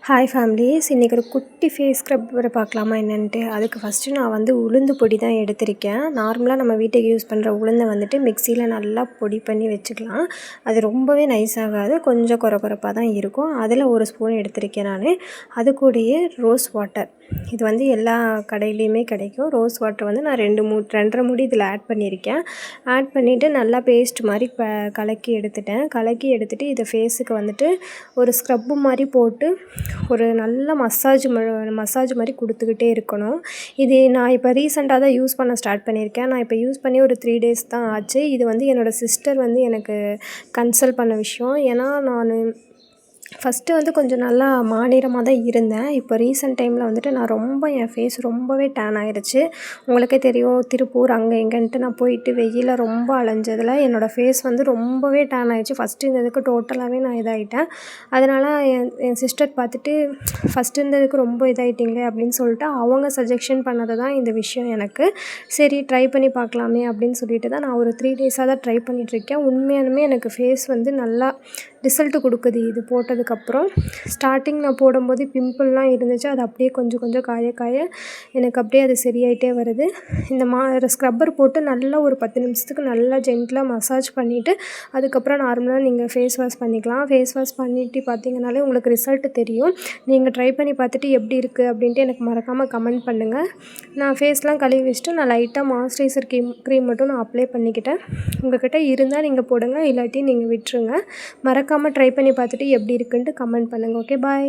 Hi families, இன்றைக்கி ஒரு குட்டி ஃபேஸ் ஸ்க்ரப்பரை பார்க்கலாமா என்னென்ட்டு. அதுக்கு ஃபஸ்ட்டு நான் வந்து உளுந்து பொடி தான் எடுத்திருக்கேன். நார்மலாக நம்ம வீட்டுக்கு யூஸ் பண்ணுற உளுந்தை வந்துட்டு மிக்சியில் நல்லா பொடி பண்ணி வச்சுக்கலாம். அது ரொம்பவே நைஸ் ஆகாது, கொஞ்சம் கொரகொரப்பாக தான் இருக்கும். அதில் ஒரு ஸ்பூன் எடுத்திருக்கேன் நான். அது கூடயே ரோஸ் வாட்டர், இது வந்து எல்லா கடையிலையுமே கிடைக்கும். ரோஸ் வாட்டர் வந்து நான் 2.5 மூடி இதில் ஆட் பண்ணியிருக்கேன். ஆட் பண்ணிவிட்டு நல்லா பேஸ்ட் மாதிரி கலக்கி எடுத்துகிட்டு இதை ஃபேஸுக்கு வந்துட்டு ஒரு ஸ்க்ரப்பு மாதிரி போட்டு ஒரு நல்ல மசாஜ் மாதிரி கொடுத்துக்கிட்டே இருக்கணும். இது நான் இப்போ ரீசெண்டாக தான் யூஸ் பண்ண ஸ்டார்ட் பண்ணியிருக்கேன். நான் இப்போ யூஸ் பண்ணி ஒரு 3 டேஸ் தான் ஆச்சு. இது வந்து என்னோடய சிஸ்டர் வந்து எனக்கு கன்சல்ட் பண்ண விஷயம். ஏன்னா நான் ஃபஸ்ட்டு வந்து கொஞ்சம் நல்லா மாநிறமாக தான் இருந்தேன். இப்போ ரீசெண்ட் டைமில் வந்துட்டு நான் என் ஃபேஸ் ரொம்பவே டேன் ஆகிடுச்சு. உங்களுக்கே தெரியும், திருப்பூர் அங்கே இங்கேன்ட்டு நான் போயிட்டு வெயிலில் ரொம்ப அலைஞ்சதில் என்னோடய ஃபேஸ் வந்து ரொம்பவே டேன் ஆகிடுச்சு. ஃபஸ்ட்டு இருந்ததுக்கு டோட்டலாகவே நான் இதாகிட்டேன். அதனால் என் சிஸ்டர் பார்த்துட்டு, ஃபஸ்ட்டு இருந்ததுக்கு ரொம்ப இதாகிட்டிங்களே அப்படின்னு சொல்லிட்டு அவங்க சஜெஷன் பண்ணது தான் இந்த விஷயம் எனக்கு. சரி ட்ரை பண்ணி பார்க்கலாமே அப்படின்னு சொல்லிட்டு தான் நான் ஒரு 3 டேஸாக தான் ட்ரை பண்ணிகிட்ருக்கேன். உண்மையாலுமே எனக்கு ஃபேஸ் வந்து நல்லா ரிசல்ட்டு கொடுக்குது. இது போட்டதுக்கப்புறம் ஸ்டார்டிங் நான் போடும்போது பிம்பிள்லாம் இருந்துச்சு. அது அப்படியே கொஞ்சம் கொஞ்சம் காய எனக்கு அப்படியே அது சரியாயிட்டே வருது. இந்த ஸ்க்ரப்பர் போட்டு நல்லா ஒரு 10 நிமிஷத்துக்கு நல்லா ஜென்டிலாக மசாஜ் பண்ணிவிட்டு அதுக்கப்புறம் நார்மலாக நீங்கள் ஃபேஸ் வாஷ் பண்ணிக்கலாம். ஃபேஸ் வாஷ் பண்ணிவிட்டு பார்த்தீங்கனாலே உங்களுக்கு ரிசல்ட்டு தெரியும். நீங்கள் ட்ரை பண்ணி பார்த்துட்டு எப்படி இருக்குது அப்படின்ட்டு எனக்கு மறக்காமல் கமெண்ட் பண்ணுங்கள். நான் ஃபேஸ்லாம் கழுவி வச்சுட்டு நான் லைட்டாக மாய்ஸ்சரைசர் க்ரீம் மட்டும் நான் அப்ளை பண்ணிக்கிட்டேன். உங்கள்கிட்ட இருந்தால் நீங்கள் போடுங்க, இல்லாட்டி நீங்கள் விட்டுருங்க. மறக்காமல் ட்ரை பண்ணி பார்த்துட்டு எப்படி இருக்குன்ட்டு கமெண்ட் பண்ணுங்கள். ஓகே, பாய்.